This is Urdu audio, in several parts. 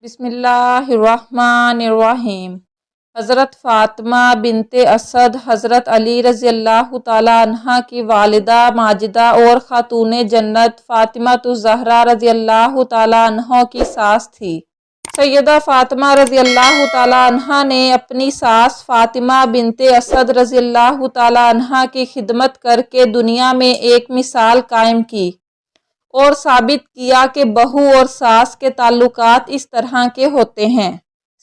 بسم اللہ الرحمن الرحیم۔ حضرت فاطمہ بنت اسد حضرت علی رضی اللہ تعالیٰ عنہ کی والدہ ماجدہ اور خاتون جنت فاطمہ الزہرا رضی اللہ تعالیٰ عنہ کی ساس تھی۔ سیدہ فاطمہ رضی اللہ تعالیٰ عنہ نے اپنی ساس فاطمہ بنت اسد رضی اللہ تعالیٰ عنہ کی خدمت کر کے دنیا میں ایک مثال قائم کی اور ثابت کیا کہ بہو اور ساس کے تعلقات اس طرح کے ہوتے ہیں۔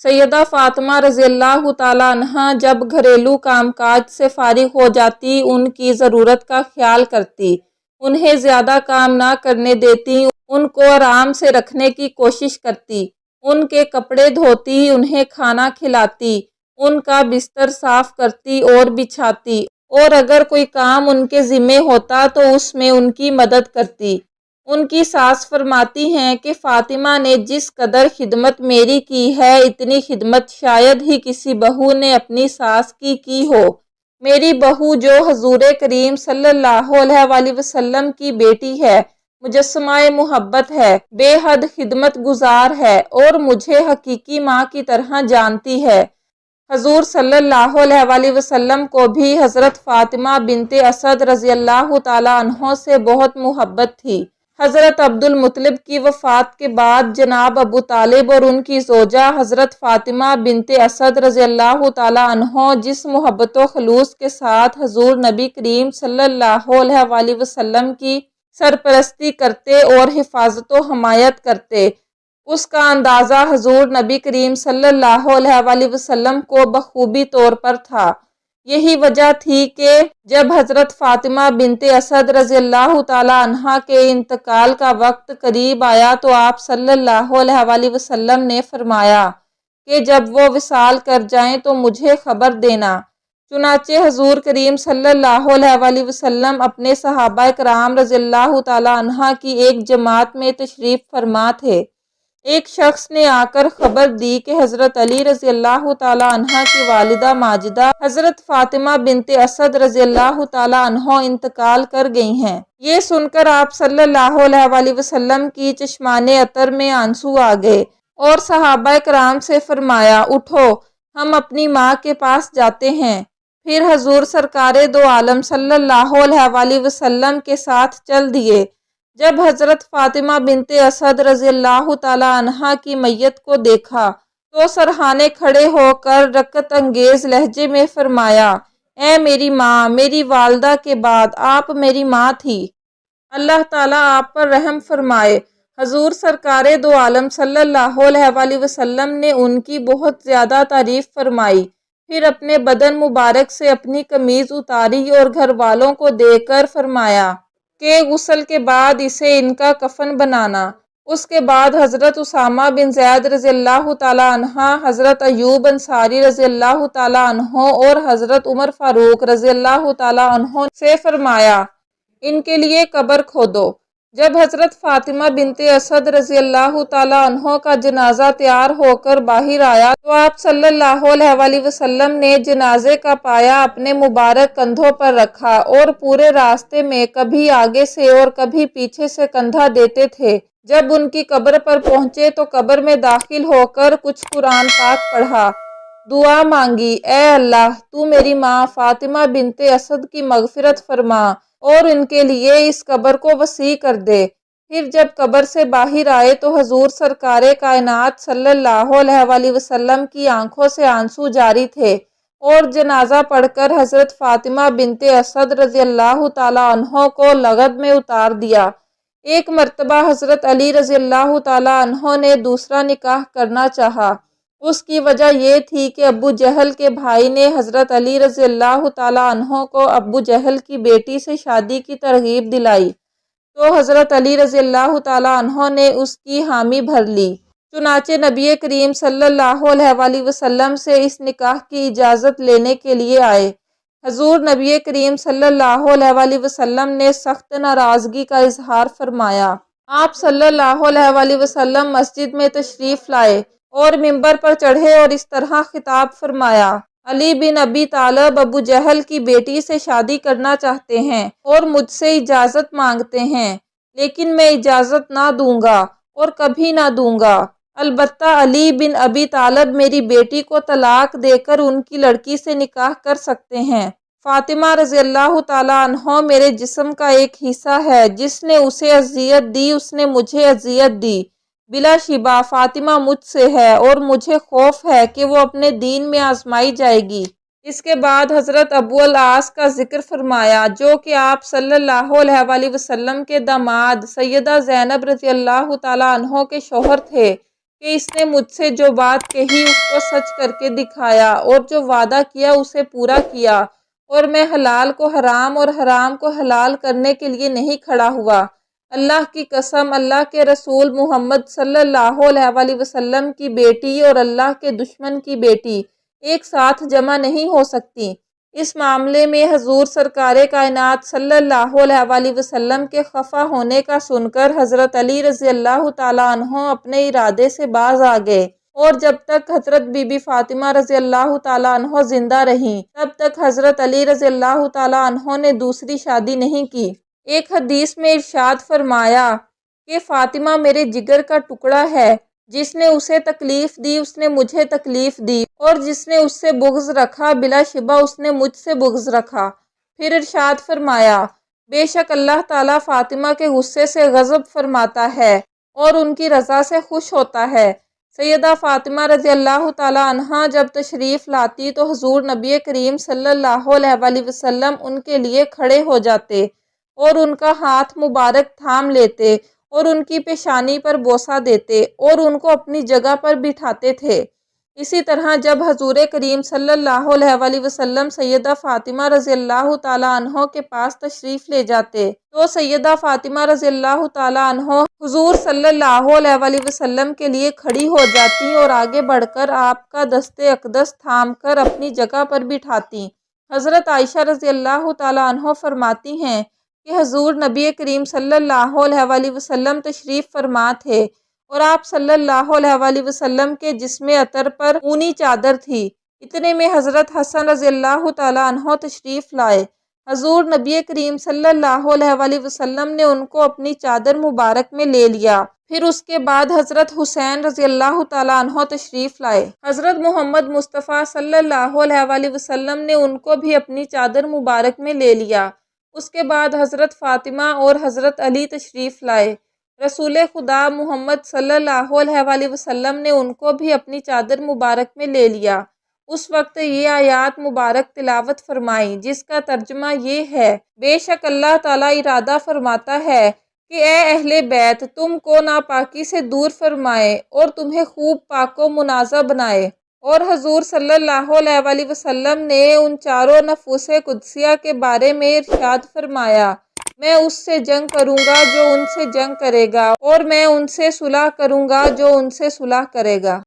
سیدہ فاطمہ رضی اللہ تعالیٰ عنہ جب گھریلو کام کاج سے فارغ ہو جاتی ان کی ضرورت کا خیال کرتی، انہیں زیادہ کام نہ کرنے دیتی، ان کو آرام سے رکھنے کی کوشش کرتی، ان کے کپڑے دھوتی، انہیں کھانا کھلاتی، ان کا بستر صاف کرتی اور بچھاتی، اور اگر کوئی کام ان کے ذمے ہوتا تو اس میں ان کی مدد کرتی۔ ان کی ساس فرماتی ہیں کہ فاطمہ نے جس قدر خدمت میری کی ہے اتنی خدمت شاید ہی کسی بہو نے اپنی ساس کی ہو۔ میری بہو جو حضور کریم صلی اللہ علیہ وآلہ وسلم کی بیٹی ہے، مجسمہ محبت ہے، بے حد خدمت گزار ہے اور مجھے حقیقی ماں کی طرح جانتی ہے۔ حضور صلی اللہ علیہ وآلہ وسلم کو بھی حضرت فاطمہ بنت اسد رضی اللہ تعالیٰ عنہ سے بہت محبت تھی۔ حضرت عبد المطلب کی وفات کے بعد جناب ابو طالب اور ان کی زوجہ حضرت فاطمہ بنت اسد رضی اللہ تعالیٰ عنہ جس محبت و خلوص کے ساتھ حضور نبی کریم صلی اللہ علیہ وآلہ وسلم کی سرپرستی کرتے اور حفاظت و حمایت کرتے، اس کا اندازہ حضور نبی کریم صلی اللہ علیہ وآلہ وسلم کو بخوبی طور پر تھا۔ یہی وجہ تھی کہ جب حضرت فاطمہ بنت اسد رضی اللہ تعالیٰ عنہ کے انتقال کا وقت قریب آیا تو آپ صلی اللہ علیہ وآلہ وسلم نے فرمایا کہ جب وہ وصال کر جائیں تو مجھے خبر دینا۔ چنانچہ حضور کریم صلی اللہ علیہ وآلہ وسلم اپنے صحابہ کرام رضی اللہ تعالیٰ عنہ کی ایک جماعت میں تشریف فرما تھے۔ ایک شخص نے آ کر خبر دی کہ حضرت علی رضی اللہ تعالیٰ عنہ کی والدہ ماجدہ حضرت فاطمہ بنت اسد رضی اللہ تعالیٰ عنہ انتقال کر گئی ہیں۔ یہ سن کر آپ صلی اللہ علیہ وآلہ وسلم کی چشمان عطر میں آنسو آ گئے اور صحابہ کرام سے فرمایا، اٹھو ہم اپنی ماں کے پاس جاتے ہیں۔ پھر حضور سرکار دو عالم صلی اللہ علیہ وآلہ وسلم کے ساتھ چل دیے۔ جب حضرت فاطمہ بنت اسد رضی اللہ تعالیٰ عنہ کی میت کو دیکھا تو سرہانے کھڑے ہو کر رقت انگیز لہجے میں فرمایا، اے میری ماں، میری والدہ کے بعد آپ میری ماں تھی، اللہ تعالیٰ آپ پر رحم فرمائے۔ حضور سرکار دو عالم صلی اللہ علیہ وآلہ وسلم نے ان کی بہت زیادہ تعریف فرمائی، پھر اپنے بدن مبارک سے اپنی قمیض اتاری اور گھر والوں کو دے کر فرمایا کہ غسل کے بعد اسے ان کا کفن بنانا۔ اس کے بعد حضرت اسامہ بن زید رضی اللہ تعالیٰ عنہ، حضرت ایوب انصاری رضی اللہ تعالیٰ عنہ اور حضرت عمر فاروق رضی اللہ تعالیٰ عنہ سے فرمایا، ان کے لیے قبر کھودو۔ جب حضرت فاطمہ بنت اسد رضی اللہ تعالیٰ عنہ کا جنازہ تیار ہو کر باہر آیا تو آپ صلی اللہ علیہ وآلہ وسلم نے جنازے کا پایا اپنے مبارک کندھوں پر رکھا اور پورے راستے میں کبھی آگے سے اور کبھی پیچھے سے کندھا دیتے تھے۔ جب ان کی قبر پر پہنچے تو قبر میں داخل ہو کر کچھ قرآن پاک پڑھا، دعا مانگی، اے اللہ تو میری ماں فاطمہ بنت اسد کی مغفرت فرما اور ان کے لیے اس قبر کو وسیع کر دے۔ پھر جب قبر سے باہر آئے تو حضور سرکار کائنات صلی اللہ علیہ وآلہ وسلم کی آنکھوں سے آنسو جاری تھے اور جنازہ پڑھ کر حضرت فاطمہ بنت اسد رضی اللہ تعالیٰ عنہ کو لغد میں اتار دیا۔ ایک مرتبہ حضرت علی رضی اللہ تعالیٰ عنہ نے دوسرا نکاح کرنا چاہا۔ اس کی وجہ یہ تھی کہ ابو جہل کے بھائی نے حضرت علی رضی اللہ تعالیٰ عنہ کو ابو جہل کی بیٹی سے شادی کی ترغیب دلائی تو حضرت علی رضی اللہ تعالیٰ عنہ نے اس کی حامی بھر لی۔ چنانچہ نبی کریم صلی اللہ علیہ وآلہ وسلم سے اس نکاح کی اجازت لینے کے لیے آئے۔ حضور نبی کریم صلی اللہ علیہ وآلہ وسلم نے سخت ناراضگی کا اظہار فرمایا۔ آپ صلی اللہ علیہ وآلہ وسلم مسجد میں تشریف لائے اور منبر پر چڑھے اور اس طرح خطاب فرمایا، علی بن ابی طالب ابو جہل کی بیٹی سے شادی کرنا چاہتے ہیں اور مجھ سے اجازت مانگتے ہیں، لیکن میں اجازت نہ دوں گا اور کبھی نہ دوں گا۔ البتہ علی بن ابی طالب میری بیٹی کو طلاق دے کر ان کی لڑکی سے نکاح کر سکتے ہیں۔ فاطمہ رضی اللہ تعالیٰ عنہ میرے جسم کا ایک حصہ ہے، جس نے اسے اذیت دی اس نے مجھے اذیت دی۔ بلا شبہ فاطمہ مجھ سے ہے اور مجھے خوف ہے کہ وہ اپنے دین میں آزمائی جائے گی۔ اس کے بعد حضرت ابو العاص کا ذکر فرمایا، جو کہ آپ صلی اللہ علیہ وآلہ وسلم کے داماد سیدہ زینب رضی اللہ تعالیٰ عنہ کے شوہر تھے، کہ اس نے مجھ سے جو بات کہی اس کو سچ کر کے دکھایا اور جو وعدہ کیا اسے پورا کیا، اور میں حلال کو حرام اور حرام کو حلال کرنے کے لیے نہیں کھڑا ہوا۔ اللہ کی قسم، اللہ کے رسول محمد صلی اللہ علیہ وآلہ وسلم کی بیٹی اور اللہ کے دشمن کی بیٹی ایک ساتھ جمع نہیں ہو سکتی۔ اس معاملے میں حضور سرکار کائنات صلی اللہ علیہ وآلہ وسلم کے خفا ہونے کا سن کر حضرت علی رضی اللہ تعالیٰ عنہ اپنے ارادے سے باز آ گئے، اور جب تک حضرت بی بی فاطمہ رضی اللہ تعالیٰ عنہ زندہ رہیں تب تک حضرت علی رضی اللہ تعالیٰ عنہ نے دوسری شادی نہیں کی۔ ایک حدیث میں ارشاد فرمایا کہ فاطمہ میرے جگر کا ٹکڑا ہے، جس نے اسے تکلیف دی اس نے مجھے تکلیف دی، اور جس نے اس سے بغض رکھا بلا شبہ اس نے مجھ سے بغض رکھا۔ پھر ارشاد فرمایا، بے شک اللہ تعالیٰ فاطمہ کے غصے سے غضب فرماتا ہے اور ان کی رضا سے خوش ہوتا ہے۔ سیدہ فاطمہ رضی اللہ تعالیٰ عنہ جب تشریف لاتی تو حضور نبی کریم صلی اللہ علیہ وآلہ وسلم ان کے لیے کھڑے ہو جاتے اور ان کا ہاتھ مبارک تھام لیتے اور ان کی پیشانی پر بوسہ دیتے اور ان کو اپنی جگہ پر بٹھاتے تھے۔ اسی طرح جب حضور کریم صلی اللہ علیہ وآلہ وسلم سیدہ فاطمہ رضی اللہ تعالیٰ عنہ کے پاس تشریف لے جاتے تو سیدہ فاطمہ رضی اللہ تعالیٰ عنہ حضور صلی اللہ علیہ وآلہ وسلم کے لیے کھڑی ہو جاتی اور آگے بڑھ کر آپ کا دست اقدس تھام کر اپنی جگہ پر بٹھاتی۔ حضرت عائشہ رضی اللہ تعالیٰ عنہ فرماتی ہیں کہ حضور نبی کریم صلی اللہ علیہ وآلہ وسلم تشریف فرما تھے اور آپ صلی اللہ علیہ وآلہ وسلم کے جسم عطر پر اونی چادر تھی۔ اتنے میں حضرت حسن رضی اللہ تعالیٰ عنہ تشریف لائے۔ حضور نبی کریم صلی اللہ علیہ وآلہ وسلم نے ان کو اپنی چادر مبارک میں لے لیا۔ پھر اس کے بعد حضرت حسین رضی اللہ تعالیٰ عنہ تشریف لائے۔ حضرت محمد مصطفیٰ صلی اللہ علیہ وآلہ وسلم نے ان کو بھی اپنی چادر مبارک میں لے لیا۔ اس کے بعد حضرت فاطمہ اور حضرت علی تشریف لائے۔ رسول خدا محمد صلی اللہ علیہ وآلہ وسلم نے ان کو بھی اپنی چادر مبارک میں لے لیا۔ اس وقت یہ آیات مبارک تلاوت فرمائی، جس کا ترجمہ یہ ہے، بے شک اللہ تعالیٰ ارادہ فرماتا ہے کہ اے اہل بیت تم کو ناپاکی سے دور فرمائے اور تمہیں خوب پاک و منازہ بنائے۔ اور حضور صلی اللہ علیہ وآلہ وسلم نے ان چاروں نفوس قدسیہ کے بارے میں ارشاد فرمایا، میں اس سے جنگ کروں گا جو ان سے جنگ کرے گا اور میں ان سے صلح کروں گا جو ان سے صلح کرے گا۔